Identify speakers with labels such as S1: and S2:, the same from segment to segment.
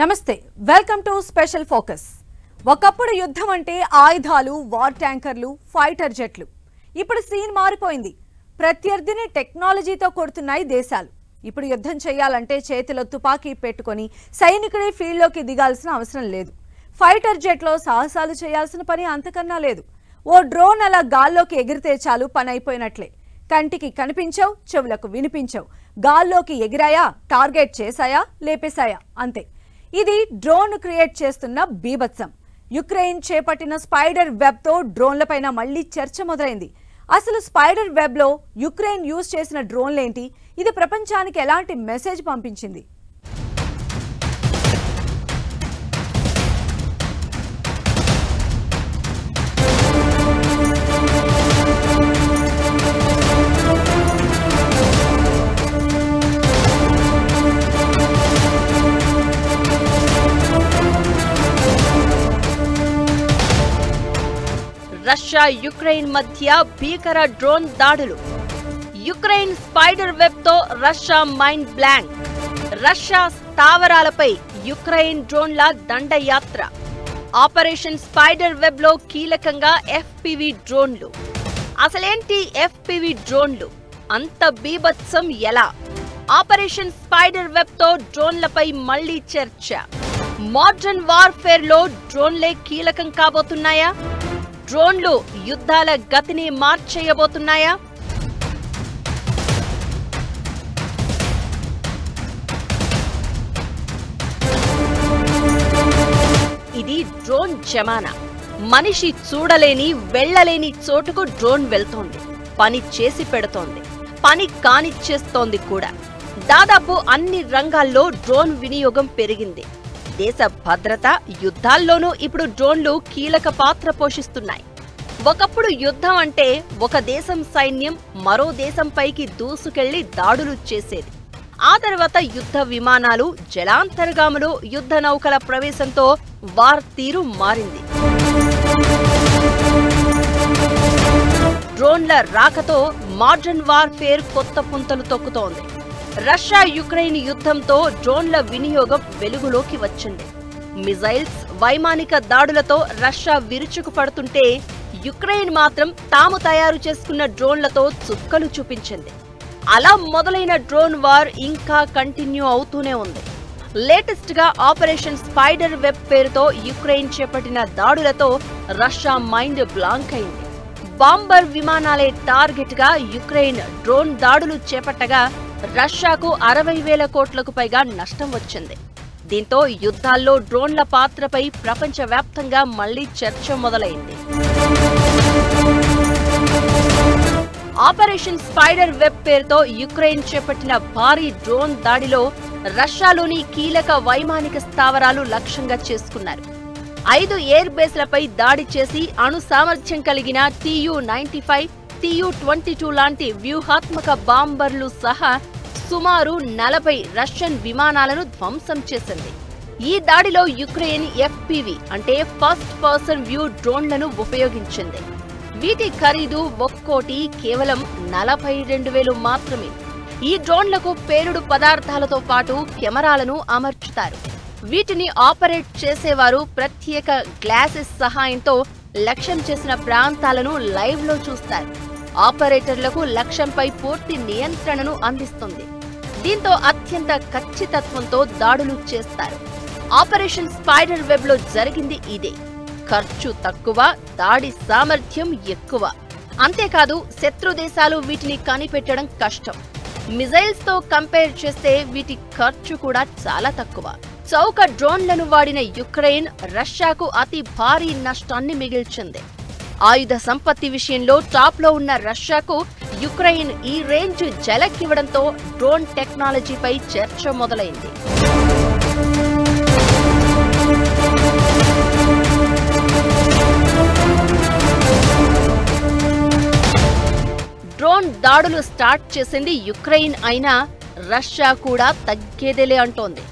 S1: నమస్తే welcome to special focus. ఒకప్పుడు యుద్ధం అంటే ఆయుధాలు, వార్ ట్యాంకర్లు, ఫైటర్ జెట్లు. ఇప్పుడు సీన్ మారిపోయింది. ప్రత్యర్థిని టెక్నాలజీతో కొడుతున్నాయి దేశాలు. ఇప్పుడు యుద్ధం చేయాలంటే చేతిలో తుపాకీ పెట్టుకొని సైనికుడి ఫీల్డ్లోకి దిగాల్సిన అవసరం లేదు. ఫైటర్ జెట్లో సాహసాలు చేయాల్సిన పని అంతకన్నా లేదు. ఓ డ్రోన్ అలా గాల్లోకి ఎగిరితే చాలు పని అయిపోయినట్లే. కంటికి కనిపించవు, చెవులకు వినిపించవు. గాల్లోకి ఎగిరాయా, టార్గెట్ చేశాయా, లేపేశాయా, అంతే. ఇది డ్రోన్ క్రియేట్ చేస్తున్న బీభత్సం. యుక్రెయిన్ చేపట్టిన స్పైడర్ వెబ్తో డ్రోన్లపైన మళ్లీ చర్చ మొదలైంది. అసలు స్పైడర్ వెబ్లో యుక్రెయిన్ యూజ్ చేసిన డ్రోన్లేంటి? ఇది ప్రపంచానికి ఎలాంటి మెసేజ్ పంపించింది?
S2: రష్యా యుక్రెయిన్ మధ్య భీకర డ్రోన్ దాడులు. యుక్రెయిన్ స్పైడర్ వెబ్ తో రష్యా మైండ్ బ్లాంక్. రష్యా స్థావరాలపై యుక్రెయిన్ డ్రోన్ల దండయాత్ర. ఆపరేషన్ స్పైడర్ వెబ్ లో కీలకంగా ఎఫ్పివి డ్రోన్లు. అసలేంటి ఎఫ్పివి డ్రోన్లు? అంత బీభత్సం ఎలా? ఆపరేషన్ స్పైడర్ వెబ్ తో డ్రోన్లపై మళ్లీ చర్చ. మోడర్న్ వార్ఫేర్ లో డ్రోన్లే కీలకం కాబోతున్నాయా? డ్రోన్లు యుద్ధాల గతిని మార్చేయబోతున్నాయా? ఇది డ్రోన్ జమానా. మనిషి చూడలేని, వెళ్లలేని చోటుకు డ్రోన్ వెళ్తోంది. పని చేసి పెడుతోంది, పని కానిచ్చేస్తోంది కూడా. దాదాపు అన్ని రంగాల్లో డ్రోన్ వినియోగం పెరిగింది. దేశ భద్రత, యుద్ధాల్లోనూ ఇప్పుడు డ్రోన్లు కీలక పాత్ర పోషిస్తున్నాయి. ఒకప్పుడు యుద్ధం అంటే ఒక దేశం సైన్యం మరో దేశంపైకి దూసుకెళ్లి దాడులు చేసేది. ఆ తర్వాత యుద్ధ విమానాలు, జలాంతర్గాములు, యుద్ధ నౌకల ప్రవేశంతో వార్ తీరు మారింది. డ్రోన్ల రాకతో మోడర్న్ వార్ఫేర్ కొత్త పుంతలు తొక్కుతోంది. రష్యా యుక్రెయిన్ యుద్ధంతో డ్రోన్ల వినియోగం వెలుగులోకి వచ్చింది. మిజైల్స్, వైమానిక దాడులతో రష్యా విరుచుకుపడుతుంటే యుక్రెయిన్ మాత్రం తాము తయారు చేసుకున్న డ్రోన్లతో చుక్కలు చూపించింది. అలా మొదలైన డ్రోన్ వార్ ఇంకా కంటిన్యూ అవుతూనే ఉంది. లేటెస్ట్ గా ఆపరేషన్ స్పైడర్ వెబ్ పేరుతో యుక్రెయిన్ చేపట్టిన దాడులతో రష్యా మైండ్ బ్లాంక్ అయింది. బాంబర్ విమానాలే టార్గెట్ గా యుక్రెయిన్ డ్రోన్ దాడులు చేపట్టగా రష్యాకు 60,000 కోట్లకు పైగా నష్టం వచ్చింది. దీంతో యుద్ధాల్లో డ్రోన్ల పాత్రపై ప్రపంచవ్యాప్తంగా మళ్లీ చర్చ మొదలైంది. ఆపరేషన్ స్పైడర్ వెబ్ పేరుతో యుక్రెయిన్ చేపట్టిన భారీ డ్రోన్ దాడిలో రష్యాలోని కీలక వైమానిక స్థావరాలు లక్ష్యంగా చేసుకున్నారు. 5 ఎయిర్ బేస్లపై దాడి చేసి అణు సామర్థ్యం కలిగిన TU-95, TU-22 లాంటి వ్యూహాత్మక బాంబర్లు సహా సుమారు 40 రష్యన్ విమానాలను ధ్వంసం చేసింది. ఈ దాడిలో యుక్రెయిన్ ఎఫ్పివి అంటే ఫస్ట్ పర్సన్ వ్యూ డ్రోన్లను ఉపయోగించింది. వీటి ఖరీదు ఒక్కోటి కేవలం 42,000 మాత్రమే. ఈ డ్రోన్లకు పేలుడు పదార్థాలతో పాటు కెమెరాలను అమర్చుతారు. వీటిని ఆపరేట్ చేసేవారు ప్రత్యేక గ్లాసెస్ సహాయంతో లక్ష్యం చేసిన ప్రాంతాలను లైవ్ లో చూస్తారు. ఆపరేటర్లకు లక్ష్యంపై పూర్తి నియంత్రణను అందిస్తుంది. దీంతో అత్యంత ఖచ్చితత్వంతో దాడులు చేస్తారు. ఆపరేషన్ స్పైడర్ వెబ్ లో జరిగింది ఇదే. ఖర్చు తక్కువ, దాడి సామర్థ్యం ఎక్కువ. అంతేకాదు శత్రు దేశాలు వీటిని కనిపెట్టడం కష్టం. మిజైల్స్ తో కంపేర్ చేస్తే వీటి ఖర్చు కూడా చాలా తక్కువ. చౌక డ్రోన్లను వాడిన యుక్రెయిన్ రష్యాకు అతి భారీ నష్టాన్ని మిగిల్చింది. ఆయుధ సంపత్తి విషయంలో టాప్ లో ఉన్న రష్యాకు యుక్రెయిన్ ఈ రేంజ్ జలక్కివ్వడంతో డ్రోన్ టెక్నాలజీపై చర్చ మొదలైంది. డ్రోన్ దాడులు స్టార్ట్ చేసింది యుక్రెయిన్ అయినా రష్యా కూడా తగ్గేదేలే అంటోంది.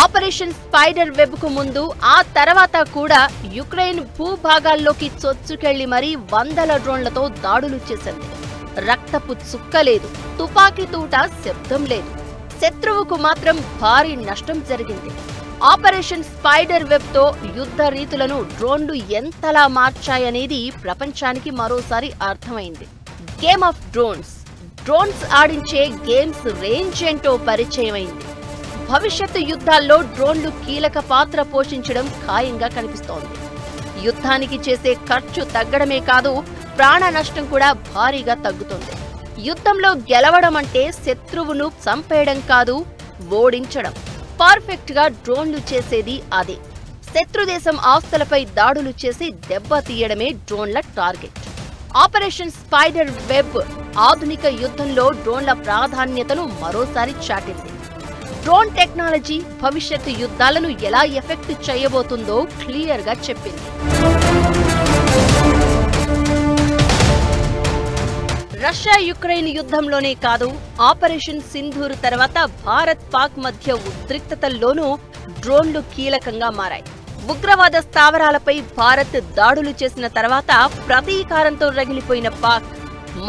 S2: ఆపరేషన్ స్పైడర్ వెబ్ కు ముందు, ఆ తర్వాత కూడా యుక్రెయిన్ భూభాగాల్లోకి చొచ్చుకెళ్లి మరీ 100 డ్రోన్లతో దాడులు చేసింది. రక్తపు చుక్క లేదు, తుపాకీ తూట శబ్దం లేదు. శత్రువుకు మాత్రం భారీ నష్టం జరిగింది. ఆపరేషన్ స్పైడర్ వెబ్ తో యుద్ధ రీతులను డ్రోన్లు ఎంతలా మార్చాయనేది ప్రపంచానికి మరోసారి అర్థమైంది. గేమ్ ఆఫ్ డ్రోన్స్ ఆడించే గేమ్స్ రేంజ్ ఏంటో పరిచయమైంది. భవిష్యత్తు యుద్ధాల్లో డ్రోన్లు కీలక పాత్ర పోషించడం ఖాయంగా కనిపిస్తోంది. యుద్ధానికి చేసే ఖర్చు తగ్గడమే కాదు, ప్రాణ నష్టం కూడా భారీగా తగ్గుతుంది. యుద్ధంలో గెలవడం అంటే శత్రువును చంపేయడం కాదు, ఓడించడం. పర్ఫెక్ట్ గా డ్రోన్లు చేసేది అదే. శత్రుదేశం ఆస్తులపై దాడులు చేసి దెబ్బతీయడమే డ్రోన్ల టార్గెట్. ఆపరేషన్ స్పైడర్ వెబ్ ఆధునిక యుద్ధంలో డ్రోన్ల ప్రాధాన్యతను మరోసారి చాటింది. డ్రోన్ టెక్నాలజీ భవిష్యత్తు యుద్ధాలను ఎలా ఎఫెక్ట్ చేయబోతుందో క్లియర్ గా చెప్పింది. రష్యా యుక్రెయిన్ యుద్ధంలోనే కాదు, ఆపరేషన్ సింధూర్ తర్వాత భారత్ పాక్ మధ్య ఉద్రిక్తతల్లోనూ డ్రోన్లు కీలకంగా మారాయి. ఉగ్రవాద స్థావరాలపై భారత్ దాడులు చేసిన తర్వాత ప్రతీకారంతో రగిలిపోయిన పాక్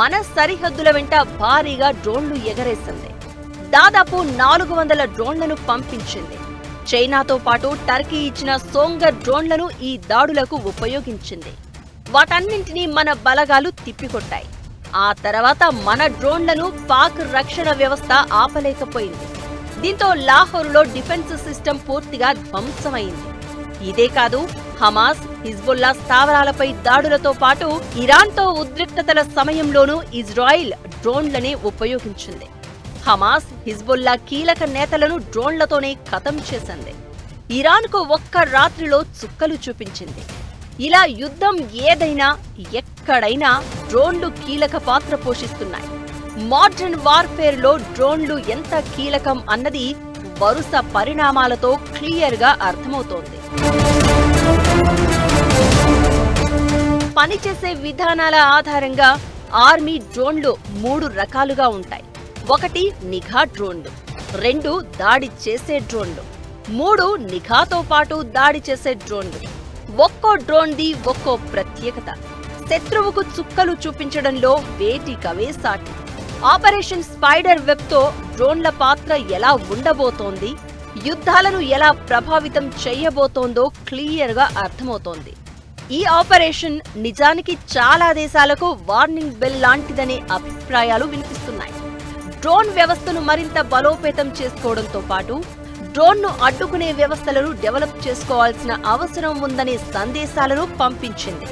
S2: మన సరిహద్దుల వెంట భారీగా డ్రోన్లు ఎగరేసింది. దాదాపు 400 డ్రోన్లను పంపించింది. చైనాతో పాటు టర్కీ ఇచ్చిన సోంగర్ డ్రోన్లను ఈ దాడులకు ఉపయోగించింది. వాటన్నింటినీ మన బలగాలు తిప్పికొట్టాయి. ఆ తర్వాత మన డ్రోన్లను పాక్ రక్షణ వ్యవస్థ ఆపలేకపోయింది. దీంతో లాహోర్లో డిఫెన్స్ సిస్టమ్ పూర్తిగా ధ్వంసమైంది. ఇదే కాదు, హమాస్, హిజ్బుల్లా స్థావరాలపై దాడులతో పాటు ఇరాన్తో ఉద్రిక్తతల సమయంలోనూ ఇజ్రాయిల్ డ్రోన్లనే ఉపయోగించింది. హమాస్, హిజ్బుల్లా కీలక నేతలను డ్రోన్లతోనే ఖతం చేసింది. ఇరాన్కు ఒక్క రాత్రిలో చుక్కలు చూపించింది. ఇలా యుద్ధం ఏదైనా ఎక్కడైనా డ్రోన్లు కీలక పాత్ర పోషిస్తున్నాయి. మోడర్న్ వార్ఫేర్ లో డ్రోన్లు ఎంత కీలకం అన్నది వరుస పరిణామాలతో క్లియర్ గా అర్థమవుతోంది. పనిచేసే విధానాల ఆధారంగా ఆర్మీ డ్రోన్లు 3 రకాలుగా ఉంటాయి. 1 నిఘా డ్రోన్లు, 2 దాడి చేసే డ్రోన్లు, 3 నిఘాతో పాటు దాడి చేసే డ్రోన్లు. ఒక్కో డ్రోన్ది ఒక్కో ప్రత్యేకత. శత్రువుకు చుక్కలు చూపించడంలో వేటికవే సాటి. ఆపరేషన్ స్పైడర్ వెబ్ తో డ్రోన్ల పాత్ర ఎలా ఉండబోతోంది, యుద్ధాలను ఎలా ప్రభావితం చేయబోతోందో క్లియర్ గా అర్థమవుతోంది. ఈ ఆపరేషన్ నిజానికి చాలా దేశాలకు వార్నింగ్ బెల్ లాంటిదనే అభిప్రాయాలు వినిపిస్తున్నాయి. డ్రోన్ వ్యవస్థను మరింత బలోపేతం చేసుకోవడంతో పాటు డ్రోన్ను అడ్డుకునే వ్యవస్థలను డెవలప్ చేసుకోవాల్సిన అవసరం ఉందనే సందేశాలను పంపించింది.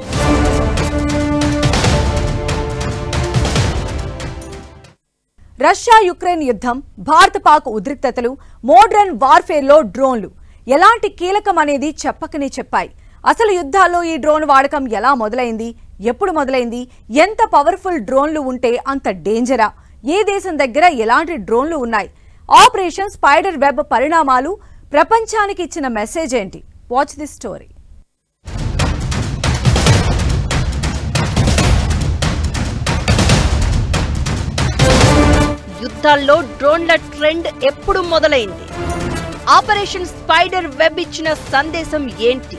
S1: రష్యా యుక్రెయిన్ యుద్ధం, భారత పాక్ ఉద్రిక్తతలు, మోడర్న్ వార్ఫేర్ లో డ్రోన్లు ఎలాంటి కీలకం అనేది చెప్పకనే చెప్పాయి. అసలు యుద్ధాల్లో ఈ డ్రోన్ వాడకం ఎలా మొదలైంది, ఎప్పుడు మొదలైంది, ఎంత పవర్ఫుల్ డ్రోన్లు ఉంటే అంత డేంజరా, ఏ దేశం దగ్గర ఎలాంటి డ్రోన్లు ఉన్నాయి, ఆపరేషన్ స్పైడర్ వెబ్ పరిణామాలు ప్రపంచానికి ఇచ్చిన మెసేజ్ ఏంటి? Watch this story.
S2: యుద్ధాల్లో డ్రోన్ల ట్రెండ్ ఎప్పుడు మొదలైంది? ఆపరేషన్ స్పైడర్ వెబ్ ఇచ్చిన సందేశం ఏంటి?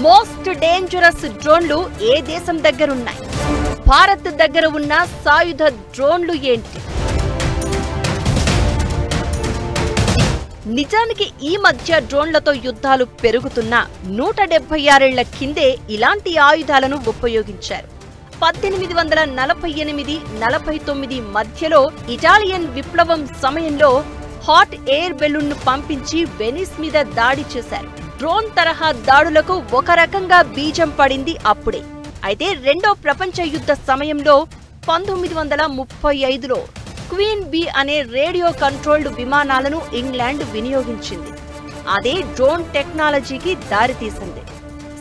S2: మోస్ట్ డేంజరస్ డ్రోన్లు ఏ దేశం దగ్గరున్నాయి? భారత్ దగ్గర ఉన్న సాయుధ డ్రోన్లు ఏంటి? నిజానికి ఈ మధ్య డ్రోన్లతో యుద్ధాలు పెరుగుతున్నా 176 కిందే ఇలాంటి ఆయుధాలను ఉపయోగించారు. 1848-49 మధ్యలో ఇటాలియన్ విప్లవం సమయంలో హాట్ ఎయిర్ బెలూన్ను పంపించి వెనిస్ మీద దాడి చేశారు. డ్రోన్ తరహా దాడులకు ఒక రకంగా బీజం పడింది అప్పుడే. అయితే రెండో ప్రపంచ యుద్ధ సమయంలో 1935లో క్వీన్ బీ అనే రేడియో కంట్రోల్డ్ విమానాలను ఇంగ్లాండ్ వినియోగించింది. అదే డ్రోన్ టెక్నాలజీకి దారితీసింది.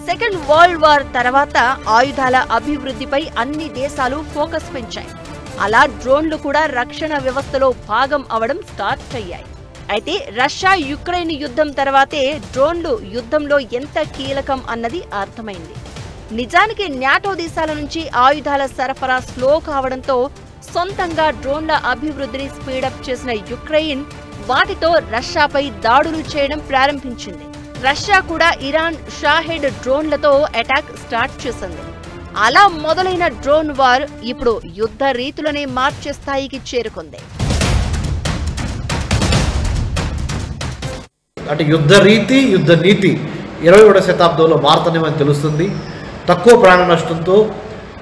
S2: సెకండ్ వరల్డ్ వార్ తర్వాత ఆయుధాల అభివృద్ధిపై అన్ని దేశాలు ఫోకస్ పెంచాయి. అలా డ్రోన్లు కూడా రక్షణ వ్యవస్థలో భాగం అవడం స్టార్ట్ అయ్యాయి. అయితే రష్యా యుక్రెయిన్ యుద్ధం తర్వాతే డ్రోన్లు యుద్ధంలో ఎంత కీలకం అన్నది అర్థమైంది. నిజానికి నాటో దేశాల నుంచి ఆయుధాల సరఫరా స్లో కావడంతో సొంతంగా డ్రోన్ల అభివృద్ధిని స్పీడప్ చేసిన యుక్రెయిన్ వాటితో రష్యాపై దాడులు చేయడం ప్రారంభించింది. రష్యా కూడా ఇరాన్ షాహెడ్ డ్రోన్లతో అటాక్ స్టార్ట్ చేసింది. అలా మొదలైన డ్రోన్ వార్ ఇప్పుడు యుద్ధ రీతులనే మార్చే స్థాయికి చేరుకుంది.
S3: అంటే యుద్ధ రీతి యుద్ధ నీతి 21వ శతాబ్దంలో మారుతుందేమని తెలుస్తుంది. తక్కువ ప్రాణ నష్టంతో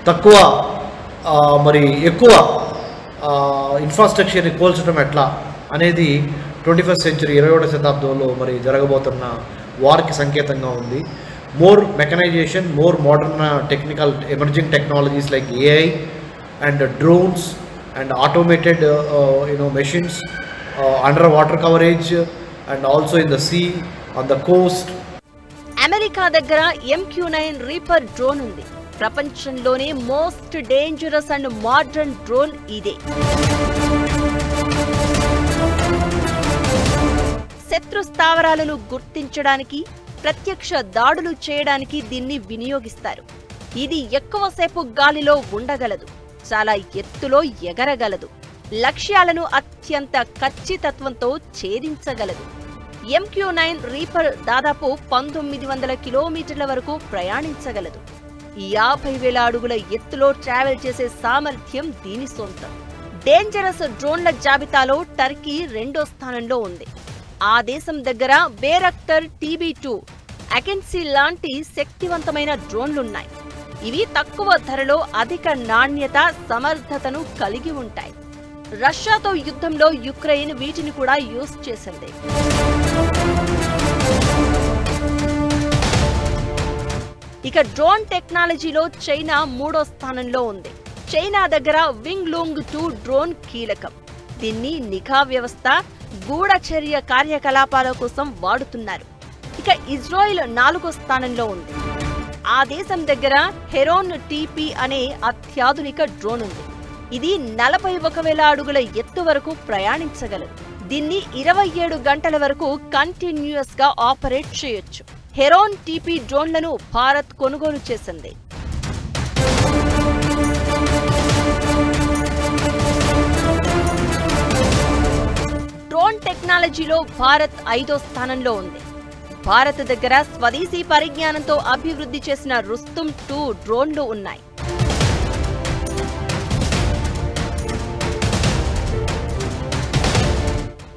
S3: తక్కువ మరి ఎక్కువ ఇన్ఫ్రాస్ట్రక్చర్ని కోల్చడం ఎట్లా అనేది 21st సెంచరీ 21వ శతాబ్దంలో మరి జరగబోతున్న వార్కి సంకేతంగా ఉంది. More mechanisation, more modern technical emerging technologies like AI and drones and automated machines under water coverage and also in the sea on the coast.
S2: America దగ్గర MQ-9 రీపర్ డ్రోన్ ఉంది. ప్రపంచంలోనే most dangerous and modern drone ఇదే. శత్రు స్థావరాలను గుర్తించడానికి, ప్రత్యక్ష దాడులు చేయడానికి దీన్ని వినియోగిస్తారు. ఇది ఎక్కువసేపు గాలిలో ఉండగలదు, చాలా ఎత్తులో ఎగరగలదు, లక్ష్యాలను అత్యంత ఖచ్చితత్వంతో ఛేదించగలదు. MQ-9 రీపర్ దాదాపు 1900 కిలోమీటర్ల వరకు ప్రయాణించగలదు. 50,000 అడుగుల ఎత్తులో ట్రావెల్ చేసే సామర్థ్యం దీని సొంతం. డేంజరస్ డ్రోన్ల జాబితాలో టర్కీ 2వ స్థానంలో ఉంది. ఆ దేశం దగ్గర బేరక్టర్ TB2, అకెన్సీ లాంటి శక్తివంతమైన డ్రోన్లున్నాయి. ఇవి తక్కువ ధరలో అధిక నాణ్యత, సమర్థతను కలిగి ఉంటాయి. రష్యాతో యుద్ధంలో యుక్రెయిన్ వీటిని కూడా యూజ్ చేసింది. ఇక డ్రోన్ టెక్నాలజీలో చైనా 3వ స్థానంలో ఉంది. చైనా దగ్గర వింగ్ లూంగ్ 2 డ్రోన్ కీలకం. దీన్ని నిఘా వ్యవస్థ, గూఢచర్య కార్యకలాపాల కోసం వాడుతున్నారు. ఇక ఇజ్రాయిల్ 4వ స్థానంలో ఉంది. ఆ దేశం దగ్గర హెరోన్ TP అనే అత్యాధునిక డ్రోన్ ఉంది. ఇది 41,000 అడుగుల ఎత్తు వరకు ప్రయాణించగలదు. దీన్ని 27 గంటల వరకు కంటిన్యూస్ గా ఆపరేట్ చేయొచ్చు. హెరోన్ TP డ్రోన్లను భారత్ కొనుగోలు చేసింది. డ్రోన్ టెక్నాలజీలో భారత్ 5వ స్థానంలో ఉంది. భారత్ దగ్గర స్వదేశీ పరిజ్ఞానంతో అభివృద్ధి చేసిన రుస్తుం 2 డ్రోన్లు ఉన్నాయి.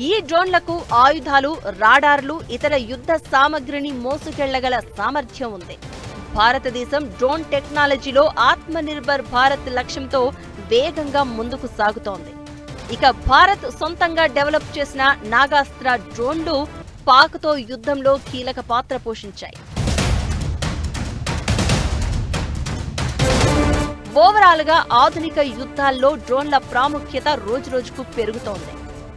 S2: ఈ డ్రోన్లకు ఆయుధాలు, రాడార్లు, ఇతర యుద్ధ సామగ్రిని మోసుకెళ్లగల సామర్థ్యం ఉంది. భారతదేశం డ్రోన్ టెక్నాలజీలో ఆత్మనిర్భర్ భారత్ లక్ష్యంతో వేగంగా ముందుకు సాగుతోంది. ఇక భారత్ సొంతంగా డెవలప్ చేసిన నాగాస్త్ర డ్రోన్లు పాక్తో యుద్ధంలో కీలక పాత్ర పోషించాయి. ఓవరాల్ గా ఆధునిక యుద్ధాల్లో డ్రోన్ల ప్రాముఖ్యత రోజురోజుకు పెరుగుతోంది.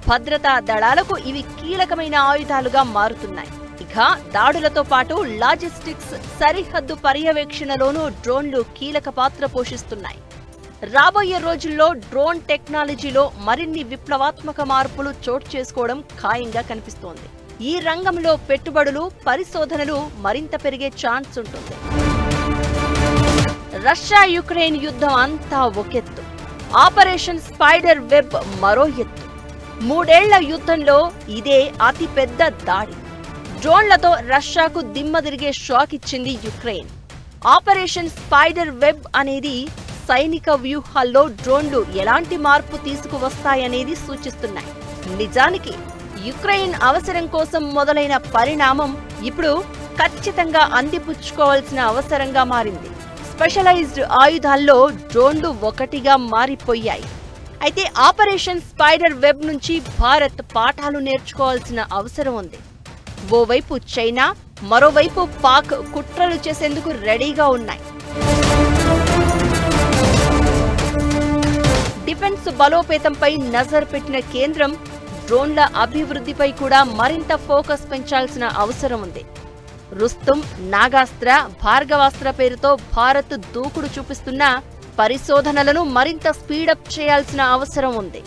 S2: భద్రతా దళాలకు ఇవి కీలకమైన ఆయుధాలుగా మారుతున్నాయి. ఇక దాడులతో పాటు లాజిస్టిక్స్, సరిహద్దు పర్యవేక్షణలోనూ డ్రోన్లు కీలక పాత్ర పోషిస్తున్నాయి. రాబోయే రోజుల్లో డ్రోన్ టెక్నాలజీలో మరిన్ని విప్లవాత్మక మార్పులు చోటు చేసుకోవడం ఖాయంగా కనిపిస్తోంది. ఈ రంగంలో పెట్టుబడులు, పరిశోధనలు మరింత పెరిగే ఛాన్స్ ఉంటుంది. రష్యా యుక్రెయిన్ యుద్ధం అంతా ఒకెత్తు, ఆపరేషన్ స్పైడర్ వెబ్ మరో ఎత్తు. 3 ఏళ్ల యుద్ధంలో ఇదే అతిపెద్ద దాడి. డ్రోన్లతో రష్యాకు దిమ్మదిరిగే షాక్ ఇచ్చింది యుక్రెయిన్. ఆపరేషన్ స్పైడర్ వెబ్ అనేది సైనిక వ్యూహాల్లో డ్రోన్లు ఎలాంటి మార్పు తీసుకువస్తాయనేది సూచిస్తున్నాయి. నిజానికి యుక్రెయిన్ అవసరం కోసం మొదలైన పరిణామం ఇప్పుడు ఖచ్చితంగా అందిపుచ్చుకోవాల్సిన అవసరంగా మారింది. స్పెషలైజ్డ్ ఆయుధాల్లో డ్రోన్లు ఒకటిగా మారిపోయాయి. అయితే ఆపరేషన్ స్పైడర్ వెబ్ నుంచి భారత్ పాఠాలు నేర్చుకోవాల్సిన అవసరం ఉంది. ఓవైపు చైనా, మరోవైపు పాక్ కుట్రలు చేసేందుకు రెడీగా ఉన్నాయి. డిఫెన్స్ బలోపేతంపై నజర్ పెట్టిన కేంద్రం డ్రోన్ల అభివృద్ధిపై కూడా మరింత ఫోకస్ పెంచాల్సిన అవసరం ఉంది. రుస్తుం, నాగాస్త్ర, భార్గవాస్త్ర పేరుతో భారత్ దూకుడు చూపిస్తున్న పరిశోధనలను మరింత స్పీడప్ చేయాల్సిన అవసరం ఉంది.